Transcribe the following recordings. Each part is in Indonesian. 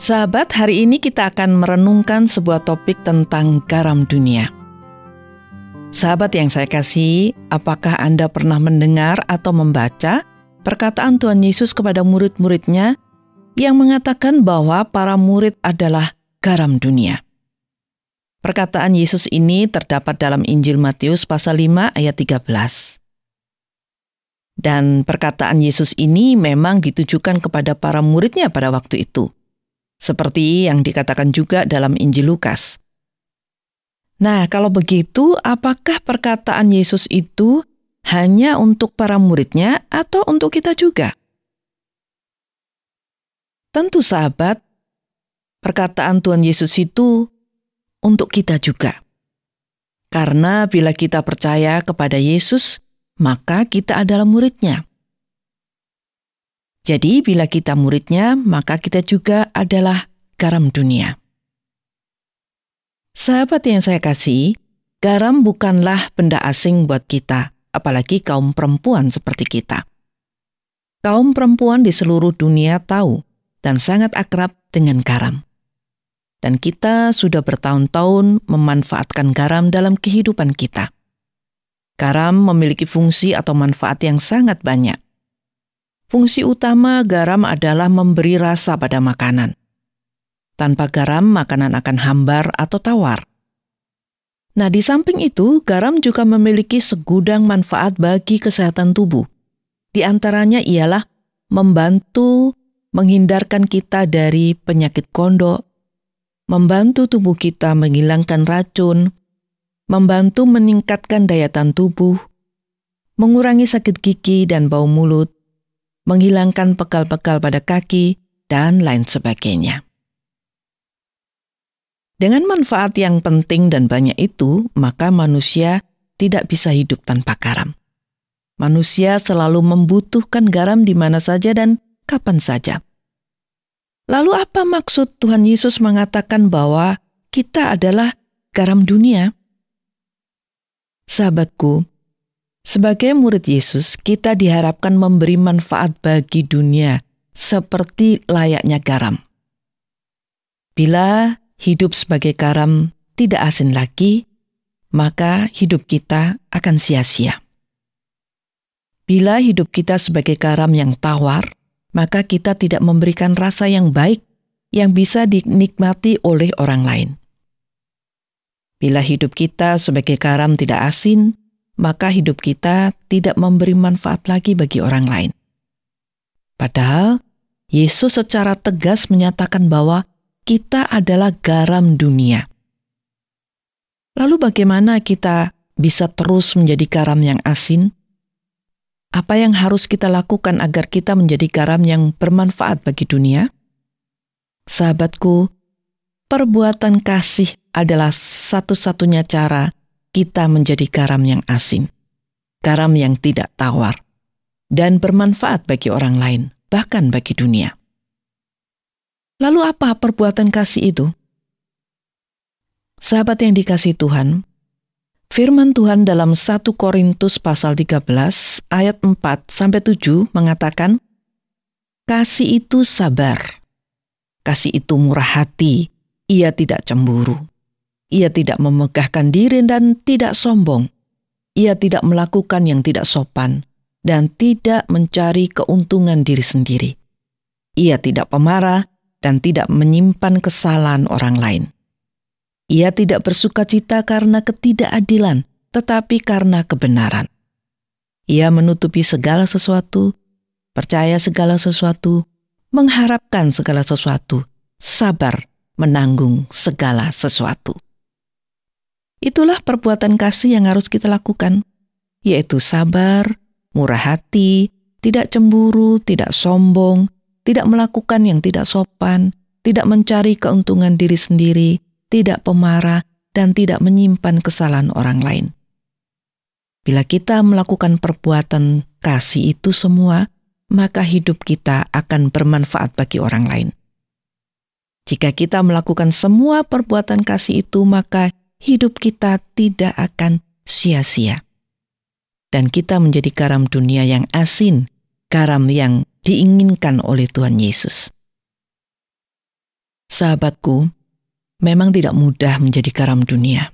Sahabat, hari ini kita akan merenungkan sebuah topik tentang garam dunia. Sahabat yang saya kasih, apakah Anda pernah mendengar atau membaca perkataan Tuhan Yesus kepada murid-muridnya yang mengatakan bahwa para murid adalah garam dunia? Perkataan Yesus ini terdapat dalam Injil Matius pasal 5 ayat 13. Dan perkataan Yesus ini memang ditujukan kepada para muridnya pada waktu itu, seperti yang dikatakan juga dalam Injil Lukas. Nah, kalau begitu, apakah perkataan Yesus itu hanya untuk para muridnya atau untuk kita juga? Tentu sahabat, perkataan Tuhan Yesus itu untuk kita juga. Karena bila kita percaya kepada Yesus, maka kita adalah muridnya. Jadi bila kita muridnya, maka kita juga adalah garam dunia. Sahabat yang saya kasih, garam bukanlah benda asing buat kita, apalagi kaum perempuan seperti kita. Kaum perempuan di seluruh dunia tahu dan sangat akrab dengan garam. Dan kita sudah bertahun-tahun memanfaatkan garam dalam kehidupan kita. Garam memiliki fungsi atau manfaat yang sangat banyak. Fungsi utama garam adalah memberi rasa pada makanan. Tanpa garam, makanan akan hambar atau tawar. Nah, di samping itu, garam juga memiliki segudang manfaat bagi kesehatan tubuh. Di antaranya ialah membantu menghindarkan kita dari penyakit kondok, membantu tubuh kita menghilangkan racun, membantu meningkatkan daya tahan tubuh, mengurangi sakit gigi dan bau mulut, menghilangkan pekal-pekal pada kaki, dan lain sebagainya. Dengan manfaat yang penting dan banyak itu, maka manusia tidak bisa hidup tanpa garam. Manusia selalu membutuhkan garam di mana saja dan kapan saja. Lalu apa maksud Tuhan Yesus mengatakan bahwa kita adalah garam dunia? Sahabatku, sebagai murid Yesus, kita diharapkan memberi manfaat bagi dunia seperti layaknya garam. Bila hidup sebagai garam tidak asin lagi, maka hidup kita akan sia-sia. Bila hidup kita sebagai garam yang tawar, maka kita tidak memberikan rasa yang baik yang bisa dinikmati oleh orang lain. Bila hidup kita sebagai garam tidak asin, maka hidup kita tidak memberi manfaat lagi bagi orang lain. Padahal, Yesus secara tegas menyatakan bahwa kita adalah garam dunia. Lalu bagaimana kita bisa terus menjadi garam yang asin? Apa yang harus kita lakukan agar kita menjadi garam yang bermanfaat bagi dunia? Sahabatku, perbuatan kasih adalah satu-satunya cara kita menjadi garam yang asin, garam yang tidak tawar, dan bermanfaat bagi orang lain, bahkan bagi dunia. Lalu apa perbuatan kasih itu? Sahabat yang dikasihi Tuhan, firman Tuhan dalam 1 Korintus pasal 13 ayat 4-7 mengatakan, kasih itu sabar, kasih itu murah hati, ia tidak cemburu. Ia tidak memegahkan diri dan tidak sombong. Ia tidak melakukan yang tidak sopan dan tidak mencari keuntungan diri sendiri. Ia tidak pemarah dan tidak menyimpan kesalahan orang lain. Ia tidak bersukacita karena ketidakadilan, tetapi karena kebenaran. Ia menutupi segala sesuatu, percaya segala sesuatu, mengharapkan segala sesuatu, sabar menanggung segala sesuatu. Itulah perbuatan kasih yang harus kita lakukan, yaitu sabar, murah hati, tidak cemburu, tidak sombong, tidak melakukan yang tidak sopan, tidak mencari keuntungan diri sendiri, tidak pemarah, dan tidak menyimpan kesalahan orang lain. Bila kita melakukan perbuatan kasih itu semua, maka hidup kita akan bermanfaat bagi orang lain. Jika kita melakukan semua perbuatan kasih itu, maka hidup kita tidak akan sia-sia. Dan kita menjadi garam dunia yang asin, garam yang diinginkan oleh Tuhan Yesus. Sahabatku, memang tidak mudah menjadi garam dunia.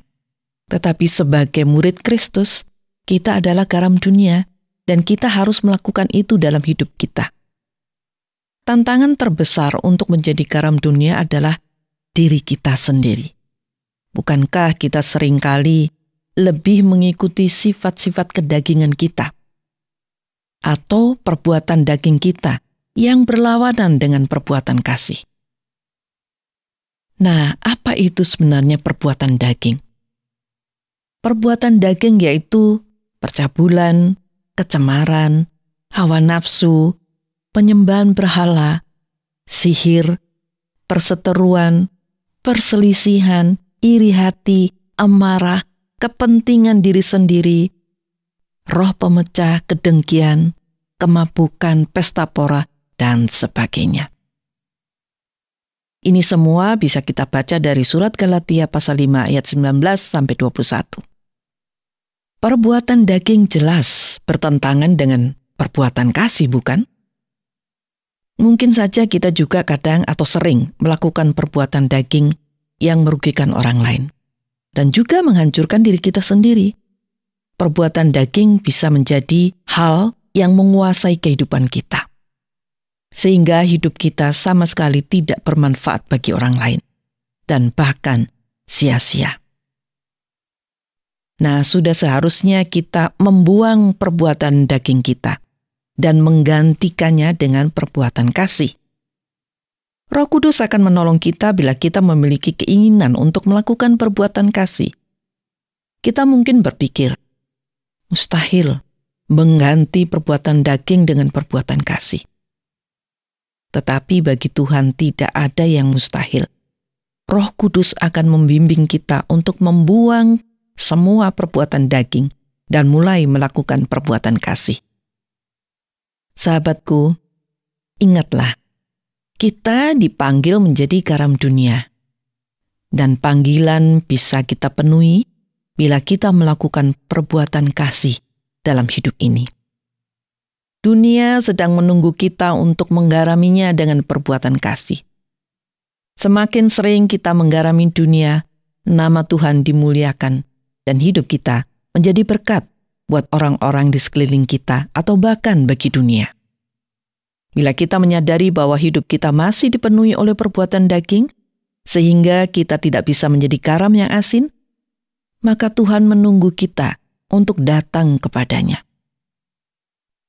Tetapi sebagai murid Kristus, kita adalah garam dunia dan kita harus melakukan itu dalam hidup kita. Tantangan terbesar untuk menjadi garam dunia adalah diri kita sendiri. Bukankah kita seringkali lebih mengikuti sifat-sifat kedagingan kita atau perbuatan daging kita yang berlawanan dengan perbuatan kasih? Nah, apa itu sebenarnya perbuatan daging? Perbuatan daging yaitu percabulan, kecemaran, hawa nafsu, penyembahan berhala, sihir, perseteruan, perselisihan, iri hati, amarah, kepentingan diri sendiri, roh pemecah, kedengkian, kemabukan, pesta pora, dan sebagainya. Ini semua bisa kita baca dari surat Galatia pasal 5 ayat 19-21. Perbuatan daging jelas bertentangan dengan perbuatan kasih, bukan? Mungkin saja kita juga kadang atau sering melakukan perbuatan daging yang merugikan orang lain dan juga menghancurkan diri kita sendiri. Perbuatan daging bisa menjadi hal yang menguasai kehidupan kita, sehingga hidup kita sama sekali tidak bermanfaat bagi orang lain dan bahkan sia-sia. Nah, sudah seharusnya kita membuang perbuatan daging kita dan menggantikannya dengan perbuatan kasih. Roh Kudus akan menolong kita bila kita memiliki keinginan untuk melakukan perbuatan kasih. Kita mungkin berpikir, mustahil mengganti perbuatan daging dengan perbuatan kasih. Tetapi bagi Tuhan tidak ada yang mustahil. Roh Kudus akan membimbing kita untuk membuang semua perbuatan daging dan mulai melakukan perbuatan kasih. Sahabatku, ingatlah, kita dipanggil menjadi garam dunia. Dan panggilan bisa kita penuhi bila kita melakukan perbuatan kasih dalam hidup ini. Dunia sedang menunggu kita untuk menggaraminya dengan perbuatan kasih. Semakin sering kita menggarami dunia, nama Tuhan dimuliakan dan hidup kita menjadi berkat buat orang-orang di sekeliling kita atau bahkan bagi dunia. Bila kita menyadari bahwa hidup kita masih dipenuhi oleh perbuatan daging, sehingga kita tidak bisa menjadi garam yang asin, maka Tuhan menunggu kita untuk datang kepadanya.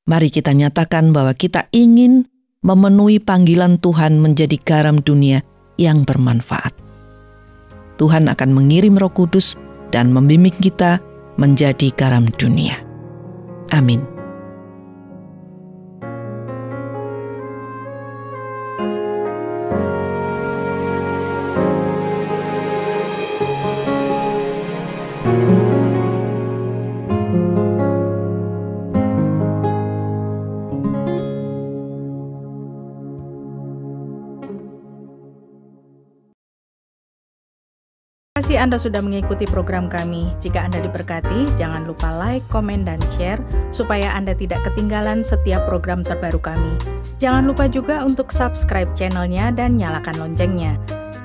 Mari kita nyatakan bahwa kita ingin memenuhi panggilan Tuhan menjadi garam dunia yang bermanfaat. Tuhan akan mengirim Roh Kudus dan membimbing kita menjadi garam dunia. Amin. Terima kasih Anda sudah mengikuti program kami. Jika Anda diberkati, jangan lupa like, komen, dan share supaya Anda tidak ketinggalan setiap program terbaru kami. Jangan lupa juga untuk subscribe channelnya dan nyalakan loncengnya.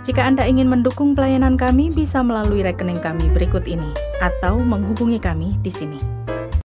Jika Anda ingin mendukung pelayanan kami, bisa melalui rekening kami berikut ini atau menghubungi kami di sini.